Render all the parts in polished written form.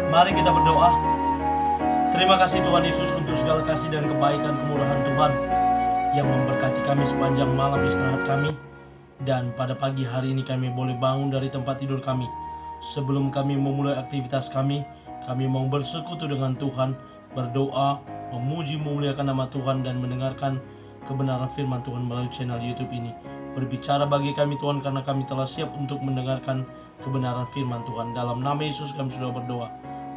Mari kita berdoa. Terima kasih Tuhan Yesus untuk segala kasih dan kebaikan kemurahan Tuhan yang memberkati kami sepanjang malam istirahat kami. Dan pada pagi hari ini kami boleh bangun dari tempat tidur kami. Sebelum kami memulai aktivitas kami mau bersekutu dengan Tuhan, berdoa, memuji, memuliakan nama Tuhan, dan mendengarkan kebenaran firman Tuhan melalui channel YouTube ini. Berbicara bagi kami Tuhan, karena kami telah siap untuk mendengarkan kebenaran firman Tuhan. Dalam nama Yesus kami sudah berdoa.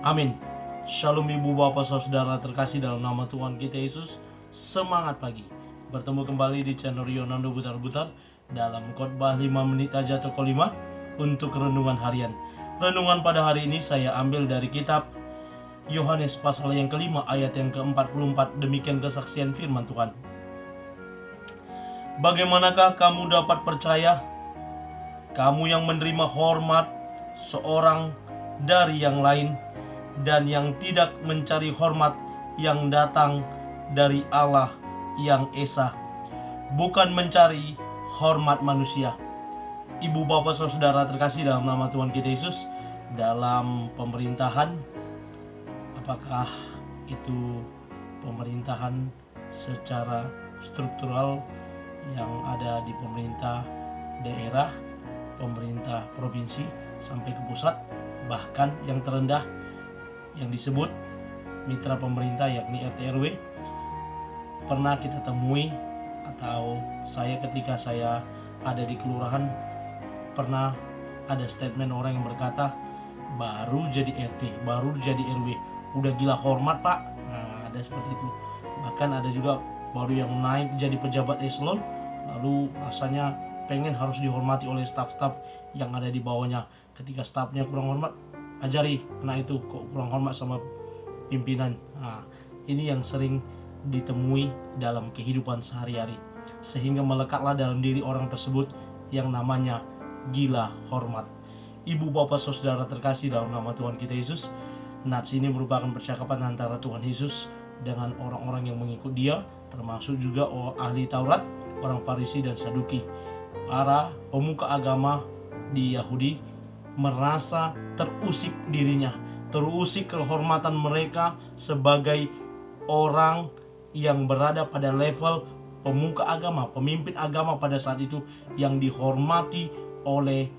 Amin. Shalom ibu bapak saudara terkasih dalam nama Tuhan kita Yesus. Semangat pagi. Bertemu kembali di channel Yonando Butar-Butar dalam khotbah 5 menit aja atau kelima untuk renungan harian. Renungan pada hari ini saya ambil dari kitab Yohanes pasal yang kelima ayat yang ke-44. Demikian kesaksian firman Tuhan. Bagaimanakah kamu dapat percaya, kamu yang menerima hormat seorang dari yang lain, dan yang tidak mencari hormat yang datang dari Allah yang esa, bukan mencari hormat manusia. Ibu bapak saudara terkasih dalam nama Tuhan kita Yesus, dalam pemerintahan, apakah itu pemerintahan secara struktural yang ada di pemerintah daerah, pemerintah provinsi sampai ke pusat, bahkan yang terendah yang disebut mitra pemerintah yakni RT RW, pernah kita temui, atau saya ketika saya ada di kelurahan pernah ada statement orang yang berkata, baru jadi RT, baru jadi RW, udah gila hormat pak. Nah, ada seperti itu. Bahkan ada juga baru yang naik jadi pejabat eselon, lalu rasanya pengen harus dihormati oleh staf-staf yang ada di bawahnya. Ketika stafnya kurang hormat, ajari anak itu kok kurang hormat sama pimpinan. Nah, ini yang sering ditemui dalam kehidupan sehari-hari, sehingga melekatlah dalam diri orang tersebut yang namanya gila hormat. Ibu bapak saudara terkasih dalam nama Tuhan kita Yesus, nats ini merupakan percakapan antara Tuhan Yesus dengan orang-orang yang mengikut dia, termasuk juga ahli Taurat, orang Farisi dan Saduki. Para pemuka agama di Yahudi merasa terusik dirinya, terusik kehormatan mereka sebagai orang yang berada pada level pemuka agama, pemimpin agama pada saat itu, yang dihormati oleh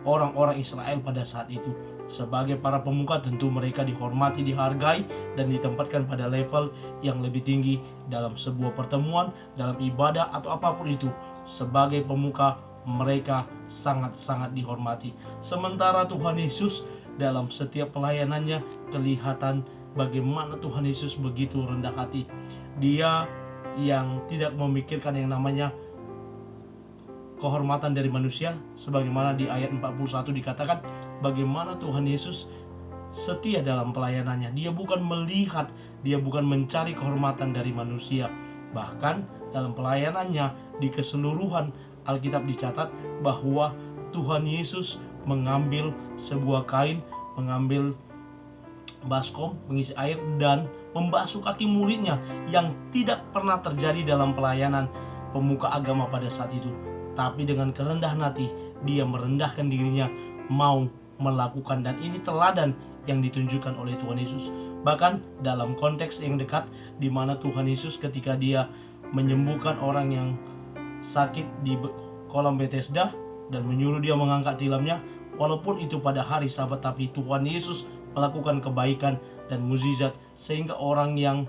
orang-orang Israel pada saat itu. Sebagai para pemuka tentu mereka dihormati, dihargai, dan ditempatkan pada level yang lebih tinggi dalam sebuah pertemuan, dalam ibadah atau apapun itu. Sebagai pemuka mereka sangat-sangat dihormati. Sementara Tuhan Yesus dalam setiap pelayanannya kelihatan bagaimana Tuhan Yesus begitu rendah hati. Dia yang tidak memikirkan yang namanya kehormatan dari manusia, sebagaimana di ayat 41 dikatakan bagaimana Tuhan Yesus setia dalam pelayanannya. Dia bukan melihat, dia bukan mencari kehormatan dari manusia. Bahkan dalam pelayanannya di keseluruhan Alkitab dicatat bahwa Tuhan Yesus mengambil sebuah kain, mengambil baskom, mengisi air dan membasuh kaki muridnya, yang tidak pernah terjadi dalam pelayanan pemuka agama pada saat itu. Tapi dengan kerendahan hati dia merendahkan dirinya, mau melakukan, dan ini teladan yang ditunjukkan oleh Tuhan Yesus. Bahkan dalam konteks yang dekat, di mana Tuhan Yesus ketika dia menyembuhkan orang yang sakit di kolam Bethesda dan menyuruh dia mengangkat tilamnya, walaupun itu pada hari Sabat, tapi Tuhan Yesus melakukan kebaikan dan mukjizat sehingga orang yang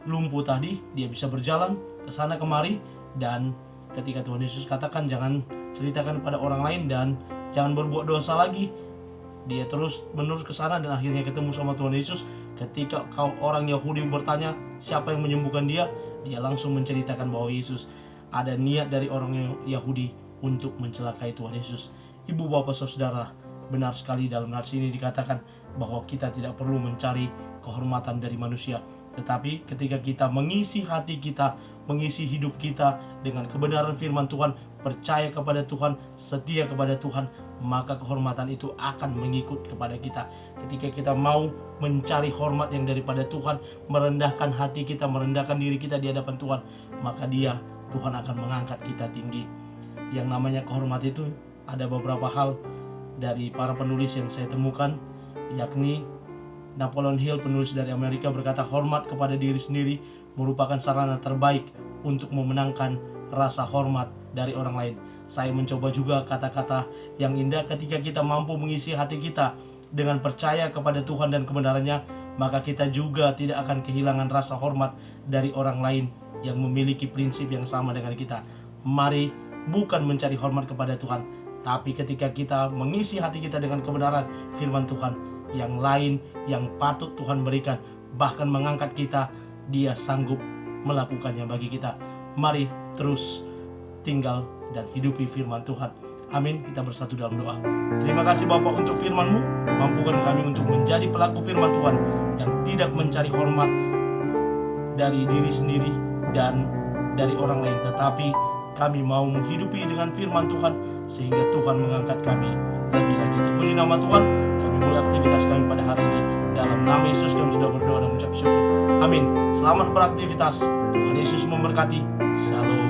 lumpuh tadi dia bisa berjalan ke sana kemari. Dan ketika Tuhan Yesus katakan jangan ceritakan pada orang lain dan jangan berbuat dosa lagi, dia terus menerus ke sana dan akhirnya ketemu sama Tuhan Yesus. Ketika orang Yahudi bertanya siapa yang menyembuhkan dia, dia langsung menceritakan bahwa Yesus. Ada niat dari orang Yahudi untuk mencelakai Tuhan Yesus. Ibu bapak saudara, benar sekali dalam nats ini dikatakan bahwa kita tidak perlu mencari kehormatan dari manusia. Tetapi ketika kita mengisi hati kita, mengisi hidup kita dengan kebenaran firman Tuhan, percaya kepada Tuhan, setia kepada Tuhan, maka kehormatan itu akan mengikut kepada kita. Ketika kita mau mencari hormat yang daripada Tuhan, merendahkan hati kita, merendahkan diri kita di hadapan Tuhan, maka Tuhan akan mengangkat kita tinggi. Yang namanya kehormatan itu ada beberapa hal dari para penulis yang saya temukan, yakni Napoleon Hill, penulis dari Amerika, berkata, hormat kepada diri sendiri merupakan sarana terbaik untuk memenangkan rasa hormat dari orang lain. Saya mencoba juga kata-kata yang indah, ketika kita mampu mengisi hati kita dengan percaya kepada Tuhan dan kebenarannya, maka kita juga tidak akan kehilangan rasa hormat dari orang lain yang memiliki prinsip yang sama dengan kita. Mari bukan mencari hormat kepada Tuhan, tapi ketika kita mengisi hati kita dengan kebenaran firman Tuhan, yang lain yang patut Tuhan berikan, bahkan mengangkat kita, Dia sanggup melakukannya bagi kita. Mari terus tinggal dan hidupi firman Tuhan. Amin. Kita bersatu dalam doa. Terima kasih Bapa untuk firman-Mu. Mampukan kami untuk menjadi pelaku firman Tuhan yang tidak mencari hormat dari diri sendiri dan dari orang lain, tetapi kami mau menghidupi dengan firman Tuhan sehingga Tuhan mengangkat kami lebih lagi. Terpuji nama Tuhan. Kami mulai aktivitas kami pada hari ini. Dalam nama Yesus kami sudah berdoa dan mengucap syukur. Amin. Selamat beraktivitas. Tuhan Yesus memberkati. Shalom.